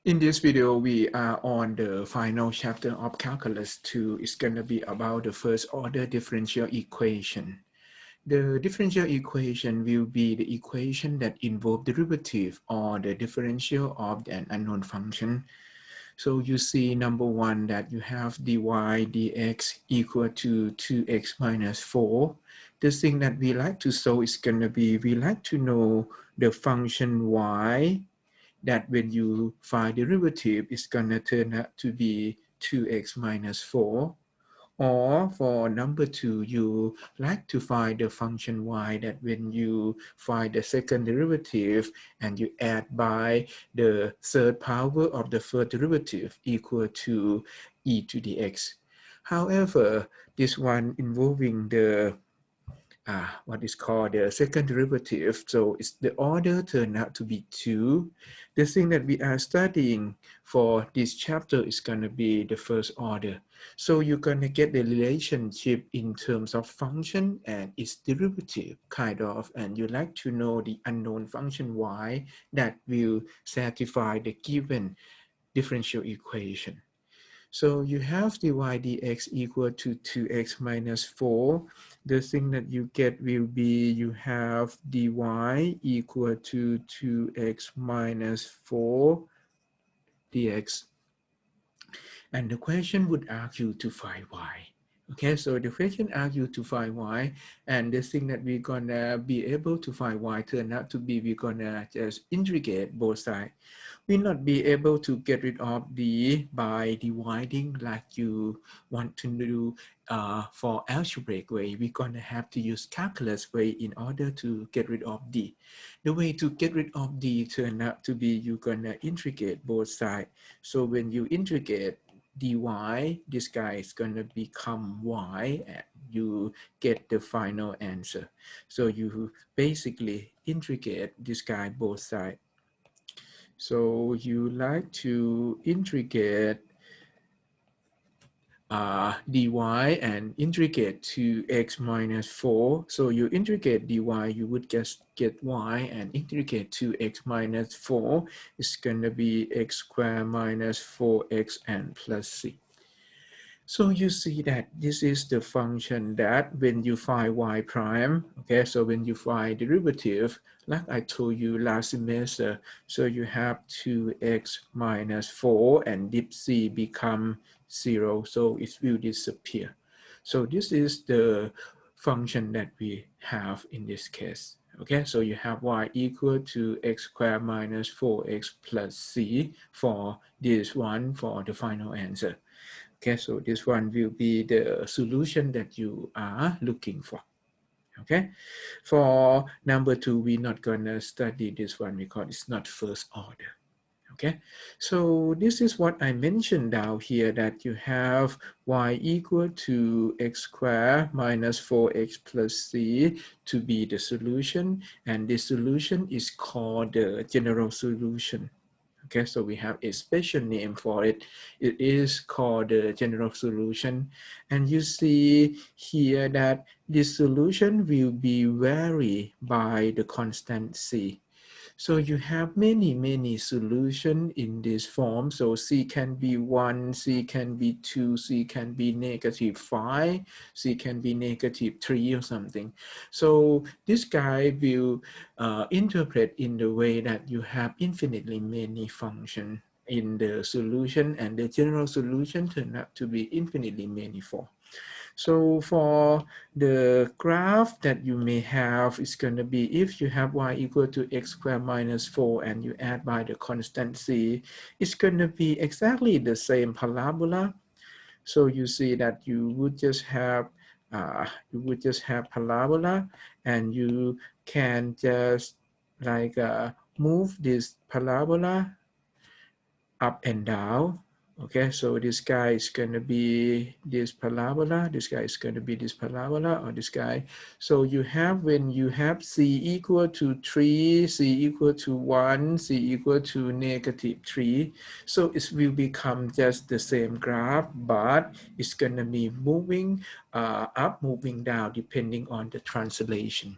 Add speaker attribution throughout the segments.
Speaker 1: In this video, we are on the final chapter of Calculus 2. It's going to be about the first order differential equation. The differential equation will be the equation that involve derivative or the differential of an unknown function. So you see number one that you have dy dx equal to 2x minus 4. The thing that we like to solve is going to be, we like to know the function y that when you find derivative, it's gonna turn out to be 2x minus 4. Or for number two, you like to find the function y that when you find the second derivative and you add by the third power of the first derivative equal to e to the x. However, this one involving the what is called the second derivative. So it's the order turned out to be 2. The thing that we are studying for this chapter is going to be the first order. So you're going to get the relationship in terms of function and its derivative, kind of, and you like to know the unknown function y that will satisfy the given differential equation. So you have dy dx equal to 2x minus 4. The thing that you get will be you have dy equal to 2x minus 4 dx. And the question would ask you to find y. Okay, so the question asks you to find y, and the thing that we're gonna be able to find y turn out to be we're gonna just integrate both sides. We'll not be able to get rid of d by dividing like you want to do for algebraic way. We're gonna have to use calculus way in order to get rid of d. The way to get rid of d turn out to be you're gonna integrate both sides. So when you integrate dy, this guy is going to become y, and you get the final answer. So you basically integrate this guy both sides. So you like to integrate dy and integrate to x minus 4. So you integrate dy, you would just get y, and integrate to x minus 4 is going to be x squared minus 4x and plus c. So you see that this is the function that when you find y prime, okay, so when you find derivative, like I told you last semester, so you have 2x minus 4 and dip c become 0, so it will disappear. So this is the function that we have in this case. Okay, so you have y equal to x squared minus 4x plus c for this one for the final answer. Okay, so this one will be the solution that you are looking for. Okay, for number two, we're not gonna study this one because it's not first order. Okay, so this is what I mentioned down here, that you have y equal to x squared minus 4x plus c to be the solution, and this solution is called the general solution. Okay, so we have a special name for it. It is called the general solution. And you see here that this solution will be varied by the constant c. So you have many solutions in this form. So C can be 1, C can be 2, C can be negative 5, C can be negative 3 or something. So this guy will interpret in the way that you have infinitely many functions in the solution, and the general solution turn out to be infinitely manifold. So for the graph that you may have, is going to be if you have y equal to x squared minus 4 and you add by the constant c, it's going to be exactly the same parabola. So you see that you would just have parabola, and you can just like move this parabola up and down. Okay, so this guy is going to be this parabola, this guy is going to be this parabola, or this guy. So you have, when you have c equal to 3, c equal to 1, c equal to negative 3, so it will become just the same graph, but it's going to be moving up, moving down, depending on the translation.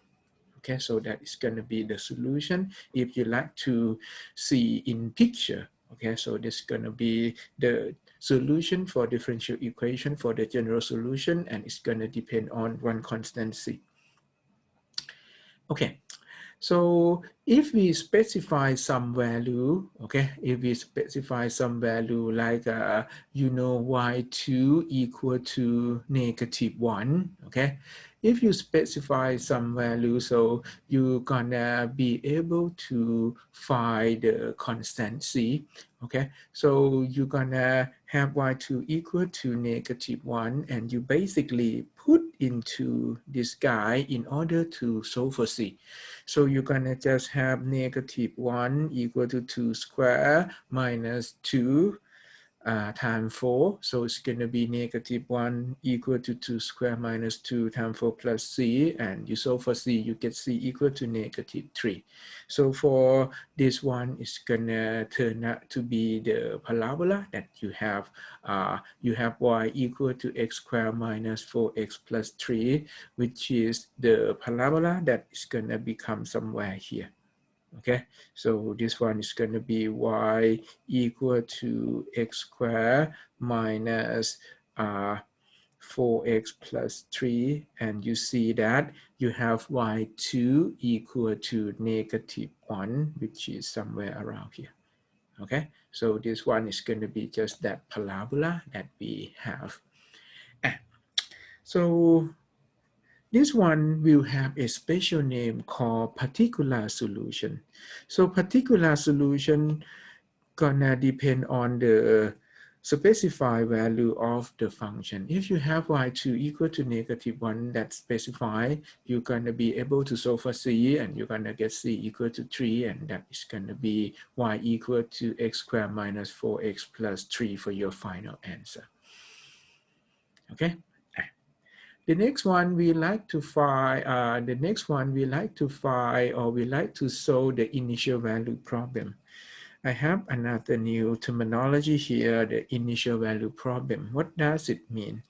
Speaker 1: Okay, so that is going to be the solution if you like to see in picture Okay, so this is going to be the solution for differential equation for the general solution, and it's going to depend on one constant c. Okay, so if we specify some value, okay, if we specify some value like, y2 equal to -1, okay, if you specify some value, so you're gonna be able to find the constant c, okay, so you're gonna have y2 equal to -1, and you basically put into this guy in order to solve for c. So you're gonna just have -1 equal to 2 square minus 2 times 4. So it's gonna be -1 equal to 2 square minus 2 times 4 plus c. And you solve for c, you get c equal to -3. So for this one, it's gonna turn out to be the parabola that you have. You have y equal to x squared minus 4x plus 3, which is the parabola that is gonna become somewhere here. Okay, so this one is going to be y equal to x squared minus 4x plus 3, and you see that you have y2 equal to -1, which is somewhere around here. Okay, so this one is going to be just that parabola that we have. So this one will have a special name called particular solution. So particular solution gonna depend on the specified value of the function. If you have y2 equal to -1 that's specified, you're gonna be able to solve for c, and you're gonna get c equal to 3, and that is gonna be y equal to x squared minus 4x plus 3 for your final answer. Okay. The next one we like to find, or we like to solve the initial value problem. I have another new terminology here, the initial value problem. What does it mean?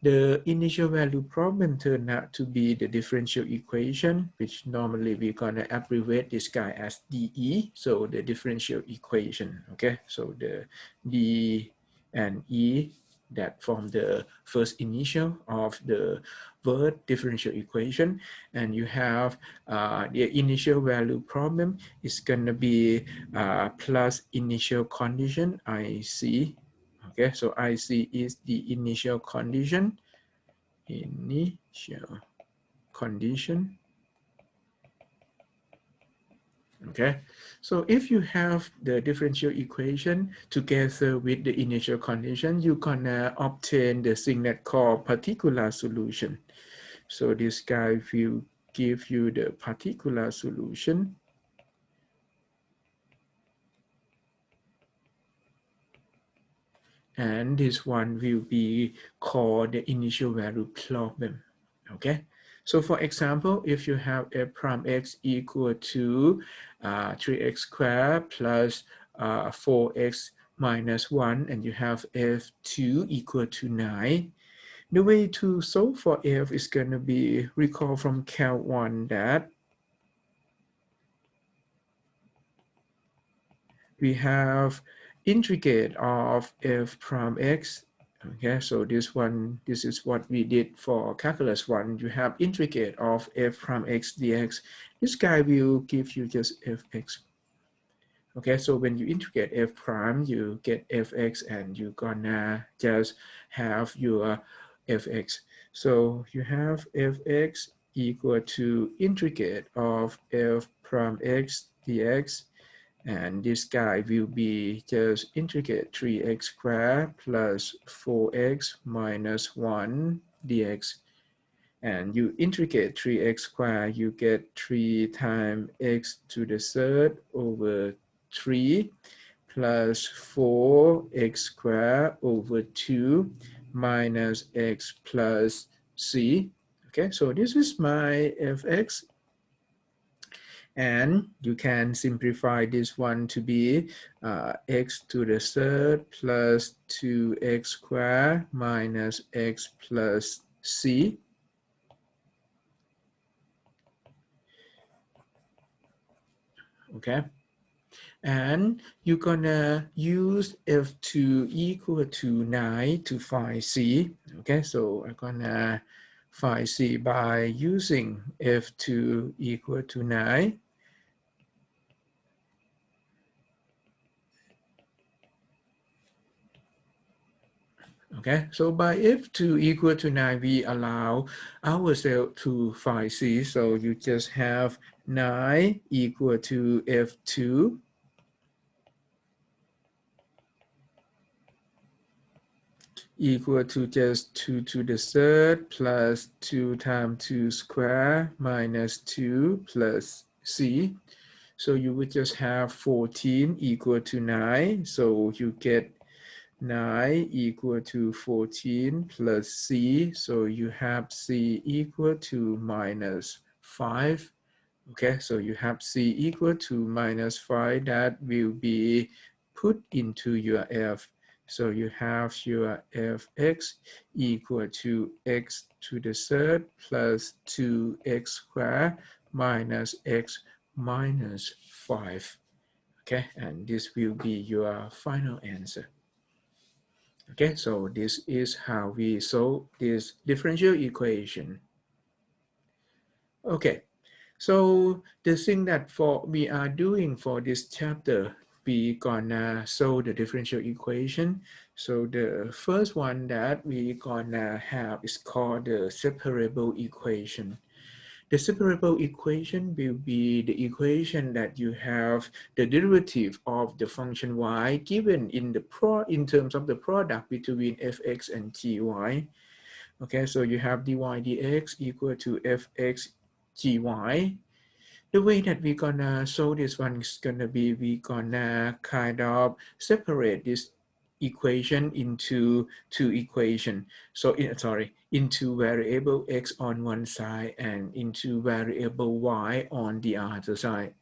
Speaker 1: The initial value problem turned out to be the differential equation, which normally we're gonna abbreviate this guy as DE. So the differential equation, okay? So the D and E that form the first initial of the word differential equation. And you have the initial value problem is gonna be plus initial condition, IC. Okay, so IC is the initial condition. Okay, so if you have the differential equation together with the initial condition, you're gonna obtain the thing that called particular solution. So this guy will give you the particular solution. And this one will be called the initial value problem. Okay, so for example, if you have f prime x equal to 3x squared plus 4x minus 1, and you have f2 equal to 9, the way to solve for f is going to be, recall from Calc 1 that we have integrate of f prime x. Okay, so this is what we did for calculus 1. You have integrate of f prime x dx. This guy will give you just fx. Okay, so when you integrate f prime, you get fx, and you're gonna just have your fx. So you have fx equal to integrate of f prime x dx. And this guy will be just integrate 3x squared plus 4x minus 1 dx. And you integrate 3x squared, you get 3 times x to the third over 3 plus 4x squared over 2 minus x plus c. Okay, so this is my fx. And you can simplify this one to be x to the third plus 2x squared minus x plus c. Okay, And you're gonna use F2 equal to 9 to find C. Okay, so I'm gonna find C by using F2 equal to 9. Okay, so by F2 equal to 9, we allow ourselves to find C. So you just have 9 equal to F2 equal to just 2 to the third plus 2 times 2 square minus 2 plus C. So you would just have 14 equal to 9. So you get 9 equal to 14 plus C. So you have C equal to minus 5. Okay, so you have C equal to minus 5. That will be put into your F. So you have your Fx equal to x to the third plus 2x squared minus x minus 5. Okay, and this will be your final answer. Okay, so this is how we solve this differential equation. Okay, so the thing that we are doing for this chapter, we gonna solve the differential equation. So the first one that we gonna have is called the separable equation. The separable equation will be the equation that you have the derivative of the function y given in terms of the product between fx and gy. Okay, so you have dy dx equal to fx gy. The way that we're gonna solve this one is gonna be we gonna kind of separate this equation into two equations. So into variable x on one side and into variable y on the other side.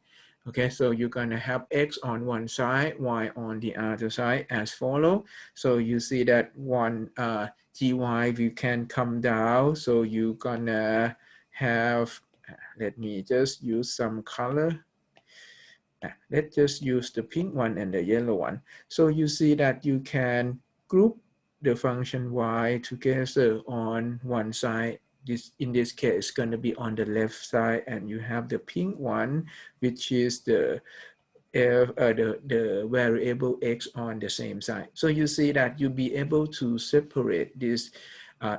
Speaker 1: Okay, so you're gonna have x on one side, y on the other side as follow. So you see that one gy we can come down. So you're gonna have, let me just use some color. Let's just use the pink one and the yellow one. So you see that you can group the function y together on one side. In this case, going to be on the left side, and you have the pink one, which is the variable x on the same side. So you see that you'll be able to separate this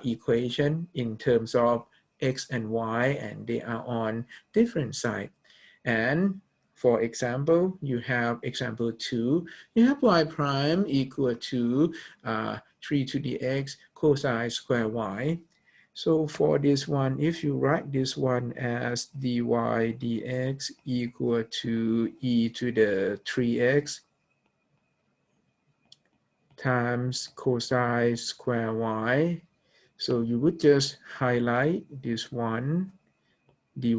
Speaker 1: equation in terms of x and y, and they are on different sides. And for example, you have example 2, you have y prime equal to 3 to the x cosine square y. So for this one, if you write this one as dy dx equal to e to the 3x times cosine square y, so you would just highlight this one dy,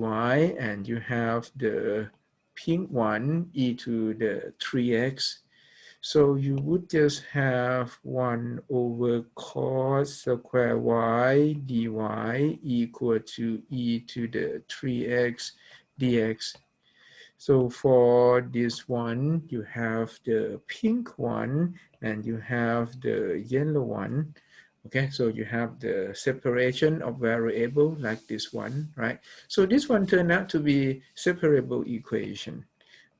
Speaker 1: and you have the pink one e to the 3x. So you would just have 1 over cos square y dy equal to e to the 3x dx. So for this one, you have the pink one and you have the yellow one. Okay, so you have the separation of variable like this one, right? So this one turned out to be separable equation.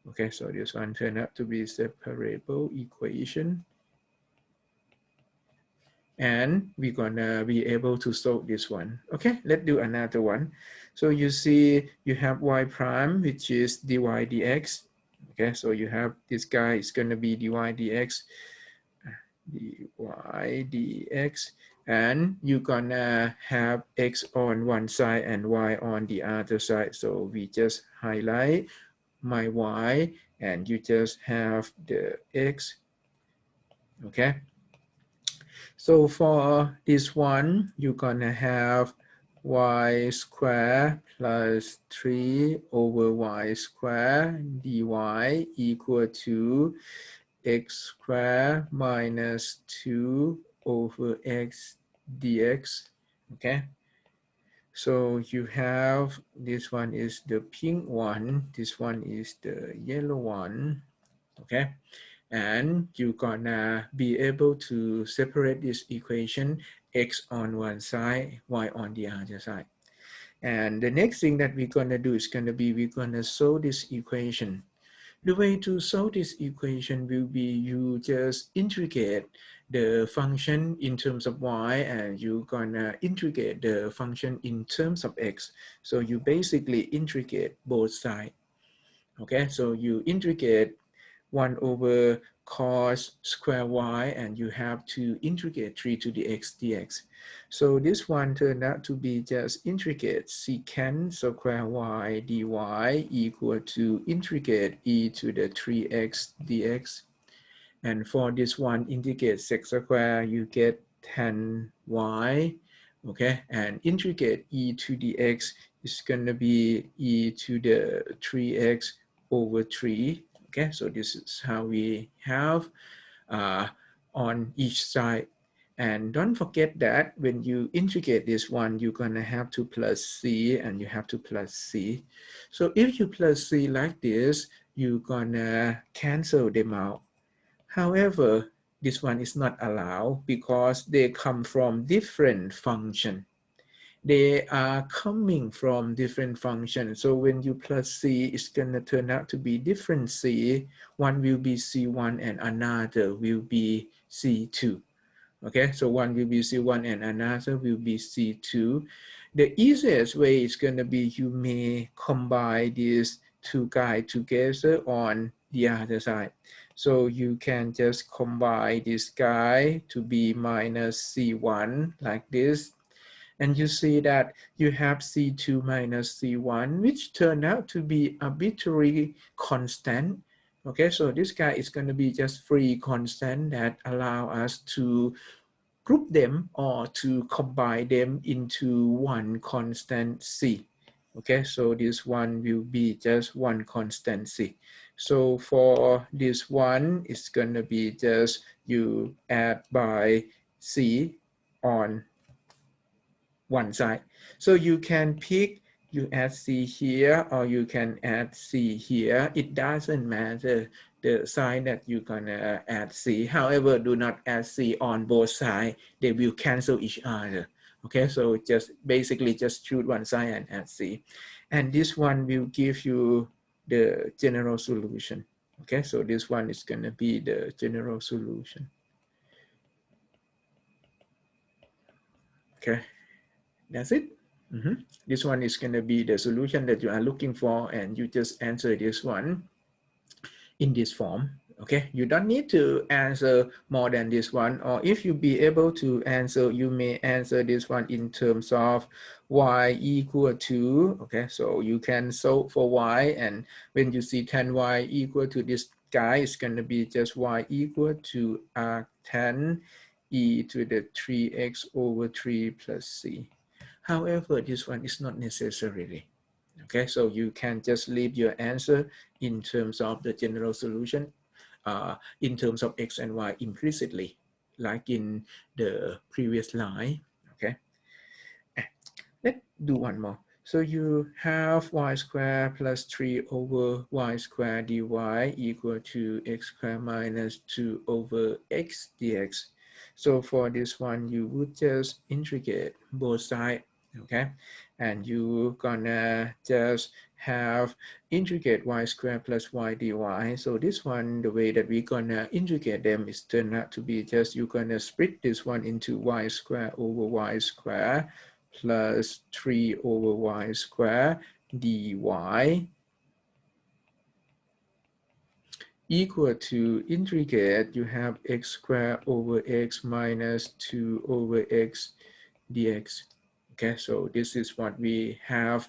Speaker 1: Okay, so this one turned out to be separable equation. And we're gonna be able to solve this one. Okay, let's do another one. So you see you have y prime, which is dy dx. Okay, so you have this guy is gonna be dy dx, dy dx, and you're gonna have x on one side and y on the other side. So we just highlight my y, and you just have the x. Okay. So for this one, you're gonna have y squared plus 3 over y squared dy equal to x squared minus 2 over x dx. Okay. So you have, this one is the pink one, this one is the yellow one. okay? And you're gonna be able to separate this equation, x on one side, y on the other side. And the next thing that we're gonna do is gonna be, we're gonna solve this equation. The way to solve this equation will be you just integrate the function in terms of y, and you're gonna integrate the function in terms of x. So you basically integrate both sides. Okay, so you integrate 1 over cos square y, and you have to integrate 3 to the x dx. So this one turned out to be just integrate secant square y dy equal to integrate e to the 3x dx. And for this one, integrate sec square, you get tan y, okay? And integrate e to the x is gonna be e to the 3x over 3, okay? So this is how we have on each side. And don't forget that when you integrate this one, you're gonna have to plus c, and you have to plus c. So if you plus c like this, you're gonna cancel them out. However, this one is not allowed because they come from different function. They are coming from different functions. So when you plus c, it's going to turn out to be different c. One will be c1 and another will be c2. Okay, so one will be C1 and another will be C2. The easiest way is going to be you may combine these two guys together on the other side. So you can just combine this guy to be minus C1 like this. And you see that you have C2 minus C1, which turned out to be arbitrary constant. Okay, so this guy is going to be just free constant that allow us to group them or to combine them into one constant C. Okay, so this one will be just one constant C. So for this one, it's going to be just you add by C on one side. So you can pick, you add C here or you can add C here. It doesn't matter the sign that you're gonna add C. However, do not add C on both sides. They will cancel each other. Okay, so just basically just choose one side and add C. And this one will give you the general solution. Okay, so this one is gonna be the general solution. Okay, that's it. This one is going to be the solution that you are looking for, and you just answer this one in this form. Okay, you don't need to answer more than this one, or if you be able to answer, you may answer this one in terms of y equal to, okay, so you can solve for y, and when you see tan y equal to this guy, it's going to be just y equal to arctan e to the 3x over 3 plus c. However, this one is not necessarily. Okay, so you can just leave your answer in terms of the general solution, in terms of x and y implicitly, like in the previous line. Okay, let's do one more. So you have y squared plus 3 over y squared dy equal to x squared minus 2 over x dx. So for this one, you would just integrate both sides, okay? And you gonna just have integrate y squared plus y dy. So this one, the way that we gonna integrate them is turn out to be just you're gonna split this one into y squared over y squared plus 3 over y squared dy equal to integrate, you have x squared over x minus 2 over x dx. Okay, so this is what we have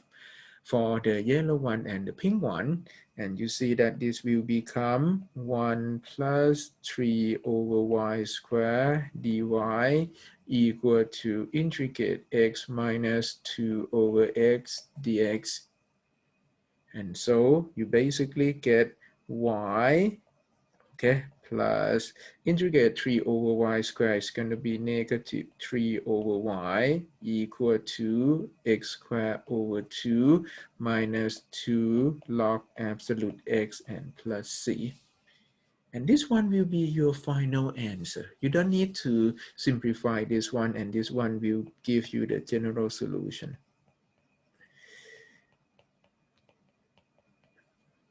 Speaker 1: for the yellow one and the pink one. And you see that this will become 1 plus 3 over y squared dy equal to integrate x minus 2 over x dx. And so you basically get y, okay, plus integrate 3 over y squared is going to be negative 3 over y equal to x squared over 2 minus 2 log absolute x and plus c. And this one will be your final answer. You don't need to simplify this one, and this one will give you the general solution.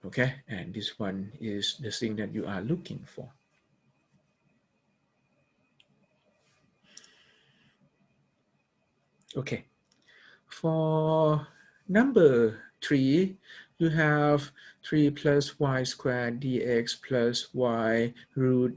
Speaker 1: Okay, and this one is the thing that you are looking for. Okay, for number 3, you have 3 plus y squared dx plus y root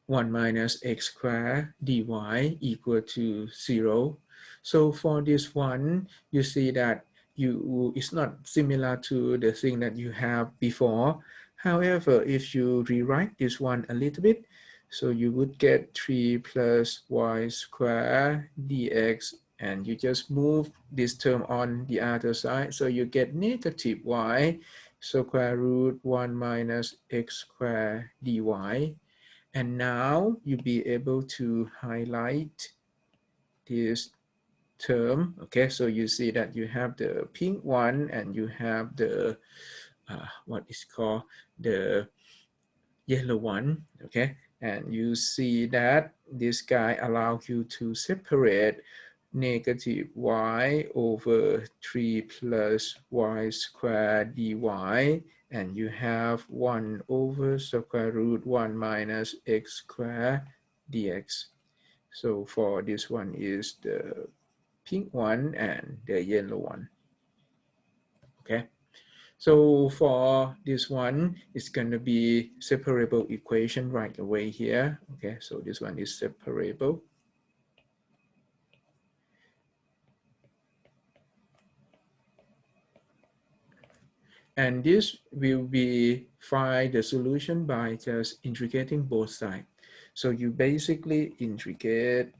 Speaker 1: 1 minus x squared dy equal to 0. So for this one, you see that it's not similar to the thing that you have before. However, if you rewrite this one a little bit, so you would get 3 plus y squared dx, and you just move this term on the other side. So you get negative y square root 1 minus x squared dy. And now you'll be able to highlight this term. Okay, so you see that you have the pink one and you have the what is called the yellow one. Okay, and you see that this guy allows you to separate negative y over 3 plus y squared dy, and you have 1 over square root 1 minus x squared dx. So for this one is the pink one and the yellow one. Okay. So for this one, it's going to be separable equation right away here. Okay, so this one is separable. And this will be find the solution by just integrating both sides. So you basically integrate.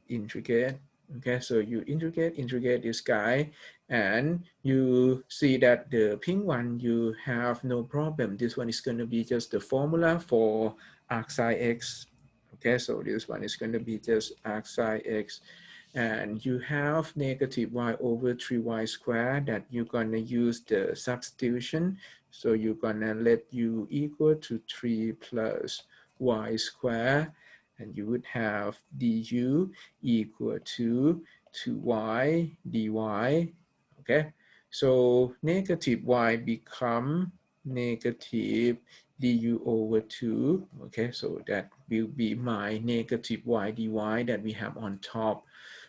Speaker 1: Okay, so you integrate this guy, and you see that the pink one, you have no problem. This one is going to be just the formula for arc sine x. Okay, so this one is going to be just arc sine x. And you have negative y over 3y squared that you're going to use the substitution. So you're going to let u equal to 3 plus y squared, and you would have du equal to 2y dy. Okay, so negative y become negative du over 2. Okay, so that will be my negative y dy that we have on top.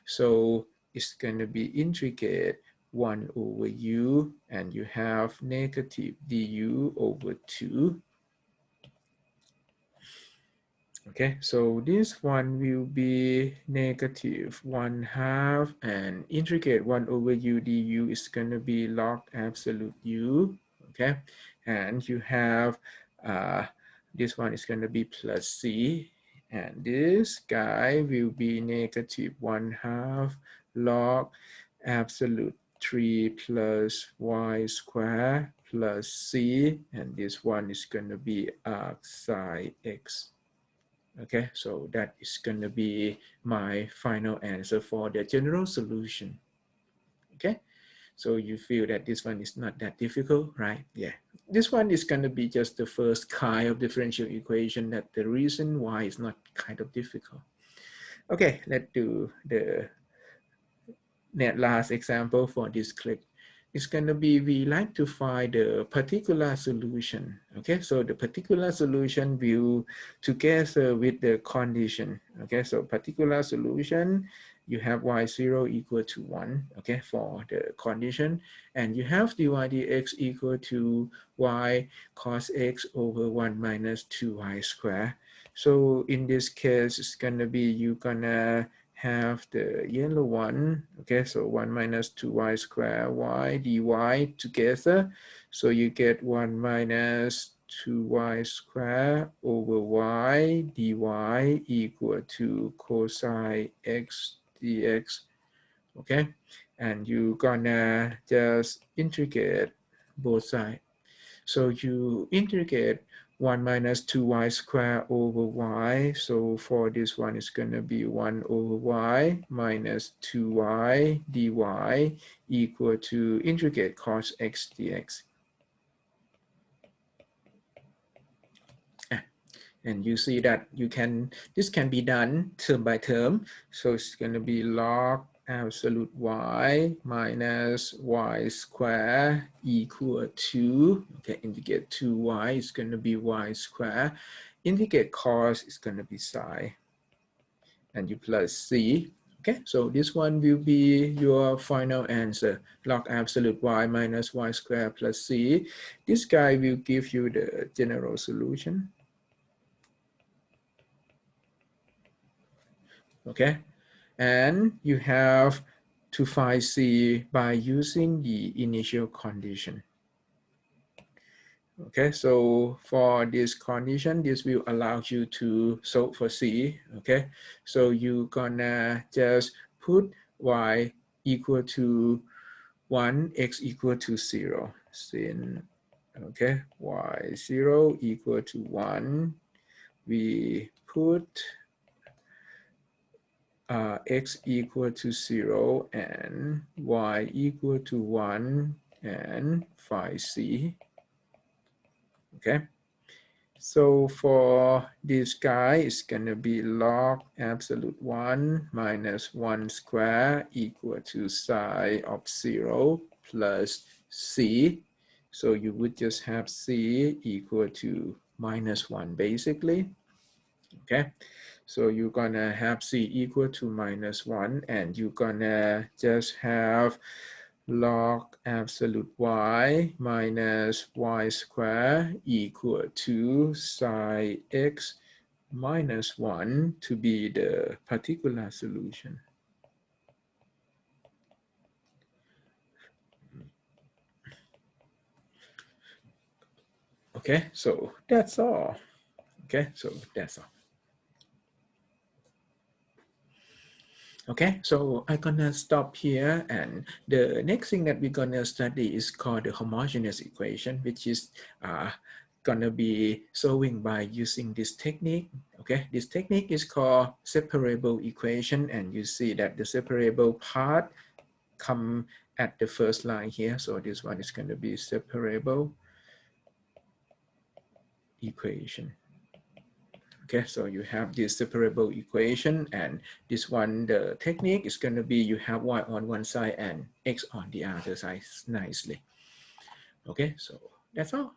Speaker 1: So it's going to be integrate 1 over u, and you have negative du over 2. Okay, so this one will be negative 1/2, and integrate 1 over u du is going to be log absolute u. Okay, and you have this one is going to be plus c, and this guy will be negative 1/2 log absolute 3 plus y squared plus c, and this one is going to be arc sine x. Okay, so that is going to be my final answer for the general solution. Okay, so you feel that this one is not that difficult, right? Yeah, this one is going to be just the first kind of differential equation, that the reason why it's not kind of difficult. Okay, let's do the last example for this clip. It's going to be, we like to find the particular solution. Okay, so the particular solution will together with the condition. Okay, so particular solution, you have y0 equal to 1, okay, for the condition, and you have dy dx equal to y cos x over 1 minus 2y squared. So in this case, it's going to be, you're going to have the yellow one. Okay, so 1 minus 2y squared y dy together. So you get 1 minus 2y squared over y dy equal to cosine x dx. Okay, and you're gonna just integrate both sides. So you integrate 1 minus 2y squared over y. So for this one, it's going to be 1 over y minus 2y dy equal to integrate cos x dx. And you see that this can be done term by term. So it's going to be log absolute y minus y square equal to, okay, integrate 2y is going to be y square. Integrate cos is going to be psi. And you plus c. Okay, so this one will be your final answer. Log absolute y minus y square plus c. This guy will give you the general solution. Okay, and you have to find c by using the initial condition. Okay, so for this condition, this will allow you to solve for c. Okay, so you gonna just put y equal to 1, x equal to 0. Sin, okay, y 0 equal to 1. We put x equal to 0 and y equal to 1 and phi c. Okay, so for this guy, it's going to be log absolute 1 minus 1 square equal to psi of 0 plus c. So you would just have c equal to minus 1 basically. Okay, so you're gonna have c equal to minus 1, and you're gonna just have log absolute y minus y square equal to psi x minus 1 to be the particular solution. Okay, so that's all. Okay, so that's all. Okay, so I'm gonna stop here, and the next thing that we're gonna study is called the homogeneous equation, which is gonna be solving by using this technique. Okay, this technique is called separable equation, and you see that the separable part come at the first line here. So this one is gonna be separable equation. Okay, so you have this separable equation, and this one, the technique is going to be you have y on one side and x on the other side nicely. Okay, so that's all.